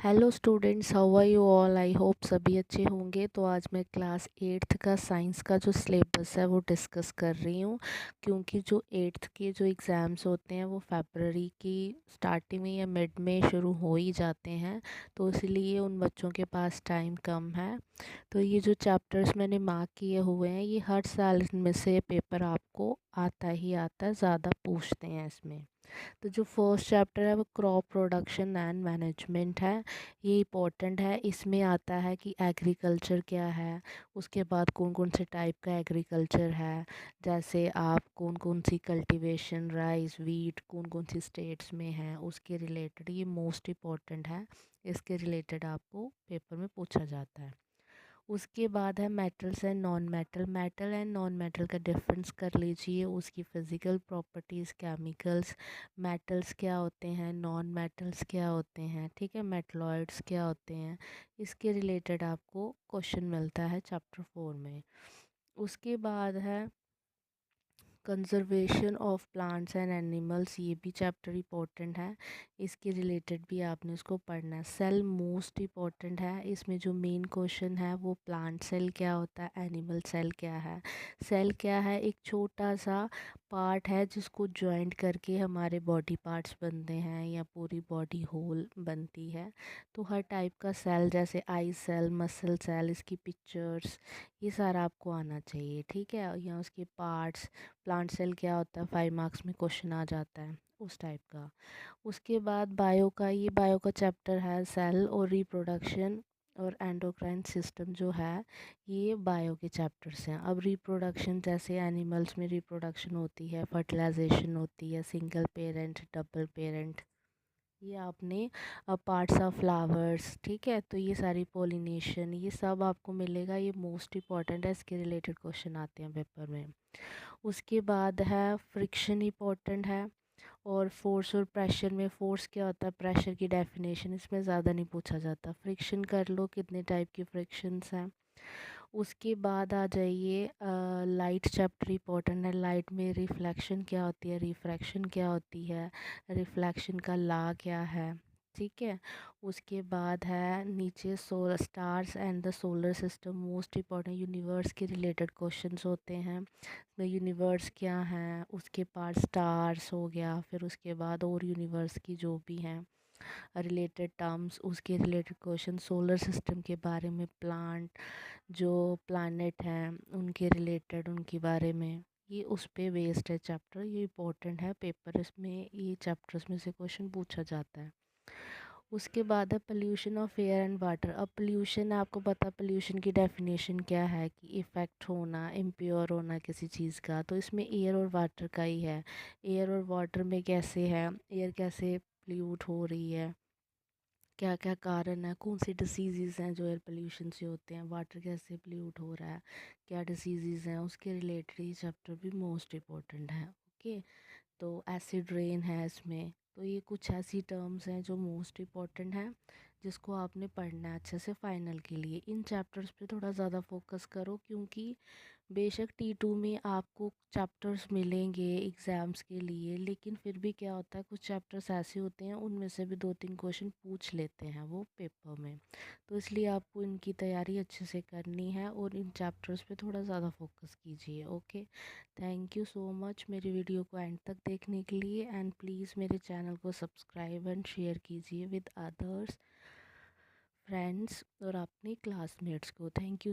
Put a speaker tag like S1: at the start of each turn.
S1: Hello students, how are you all. I hope सभी अच्छे होंगे। तो आज मैं क्लास 8th का साइंस का जो सिलेबस है वो डिस्कस कर रही हूँ, क्योंकि जो 8th के जो एग्ज़ाम्स होते हैं वो फरवरी की स्टार्टिंग में या मिड में शुरू हो ही जाते हैं। तो इसलिए उन बच्चों के पास टाइम कम है। तो ये जो चैप्टर्स मैंने मार्क किए हुए हैं ये हर साल में से पेपर आपको आता ही आता है, ज़्यादा पूछते हैं इसमें। तो जो फर्स्ट चैप्टर है वो क्रॉप प्रोडक्शन एंड मैनेजमेंट है। ये इम्पोर्टेंट है। इसमें आता है कि एग्रीकल्चर क्या है, उसके बाद कौन कौन से टाइप का एग्रीकल्चर है, जैसे आप कौन कौन सी कल्टीवेशन, राइस, वीट कौन कौन सी स्टेट्स में है, उसके रिलेटेड ये मोस्ट इम्पोर्टेंट है। इसके रिलेटेड आपको पेपर में पूछा जाता है। उसके बाद है metals and non metal. Metal and non metal का डिफरेंस कर लीजिए, उसकी फ़िज़िकल प्रॉपर्टीज़, केमिकल्स, मेटल्स क्या होते हैं, नॉन मेटल्स क्या होते हैं, ठीक है, मेटलॉइड्स क्या होते हैं। इसके रिलेटेड आपको क्वेश्चन मिलता है चैप्टर 4 में। उसके बाद है conservation of plants and animals. ये भी चैप्टर इम्पोर्टेंट है, इसके रिलेटेड भी आपने इसको पढ़ना है। सेल मोस्ट इम्पोर्टेंट है। इसमें जो मेन क्वेश्चन है वो प्लांट सेल क्या होता है, एनिमल सेल क्या है। सेल क्या है, एक छोटा सा पार्ट है जिसको जॉइंट करके हमारे बॉडी पार्ट्स बनते हैं या पूरी बॉडी होल बनती है। तो हर टाइप का सेल, जैसे आई सेल, मसल सेल, इसकी पिक्चर्स, ये सारा आपको आना चाहिए, ठीक है। या उसके पार्ट्स, प्लांट सेल क्या होता है, 5 मार्क्स में क्वेश्चन आ जाता है उस टाइप का। उसके बाद बायो का, ये बायो का चैप्टर है। सेल और रिप्रोडक्शन और एंडोक्राइन सिस्टम जो है ये बायो के चैप्टर्स हैं। अब रिप्रोडक्शन, जैसे एनिमल्स में रिप्रोडक्शन होती है, फर्टिलाइजेशन होती है, सिंगल पेरेंट, डबल पेरेंट, ये आपने पार्ट्स ऑफ फ्लावर्स, ठीक है। तो ये सारी पोलिनेशन, ये सब आपको मिलेगा। ये मोस्ट इम्पॉर्टेंट है, इसके रिलेटेड क्वेश्चन आते हैं पेपर में। उसके बाद है फ्रिक्शन, इम्पोर्टेंट है। और फोर्स और प्रेशर में, फोर्स क्या होता है, प्रेशर की डेफिनेशन इसमें ज़्यादा नहीं पूछा जाता। फ्रिक्शन कर लो, कितने टाइप की फ्रिक्शंस हैं। उसके बाद आ जाइए लाइट चैप्टर, इम्पोर्टेंट है। लाइट में रिफ्लेक्शन क्या होती है, रिफ्रैक्शन क्या होती है, रिफ्लेक्शन का लॉ क्या है, ठीक है। उसके बाद है नीचे solar stars and the solar system, most important, universe के रिलेटेड क्वेश्चंस होते हैं। तो यूनिवर्स क्या है, उसके पार्ट स्टार्स हो गया, फिर उसके बाद और यूनिवर्स की जो भी हैं रिलेटेड टर्म्स, उसके रिलेटेड क्वेश्चन। सोलर सिस्टम के बारे में, प्लांट जो प्लानट हैं उनके रिलेटेड, उनके बारे में, ये उस पे बेस्ड है चैप्टर। ये इम्पोर्टेंट है, पेपर इसमें ये चैप्टर्स में से क्वेश्चन पूछा जाता है। उसके बाद है pollution of air and water. अब पोल्यूशन है, आपको पता पोल्यूशन की डेफिनेशन क्या है, कि इफ़ेक्ट होना, इम्प्योर होना किसी चीज़ का। तो इसमें एयर और वाटर का ही है। एयर और वाटर में कैसे है, एयर कैसे पोल्यूट हो रही है, क्या क्या कारण है, कौन सी डिसीज़ हैं जो एयर पोल्यूशन से होते हैं, वाटर कैसे पोल्यूट हो रहा है, क्या डिसीज़ हैं, उसके रिलेटेड ये चैप्टर भी मोस्ट इम्पोर्टेंट है, ओके। तो एसिड रेन है इसमें। तो ये कुछ ऐसी टर्म्स हैं जो मोस्ट इम्पॉर्टेंट हैं, जिसको आपने पढ़ना है अच्छे से फाइनल के लिए। इन चैप्टर्स पे थोड़ा ज़्यादा फोकस करो, क्योंकि बेशक T2 में आपको चैप्टर्स मिलेंगे एग्ज़ाम्स के लिए, लेकिन फिर भी क्या होता है, कुछ चैप्टर्स ऐसे होते हैं उनमें से भी 2-3 क्वेश्चन पूछ लेते हैं वो पेपर में। तो इसलिए आपको इनकी तैयारी अच्छे से करनी है और इन चैप्टर्स पे थोड़ा ज़्यादा फोकस कीजिए, okay. Thank you so much मेरी वीडियो को एंड तक देखने के लिए, एंड प्लीज़ मेरे चैनल को सब्सक्राइब एंड शेयर कीजिए विद अदर्स फ्रेंड्स और अपने क्लासमेट्स को। Thank you.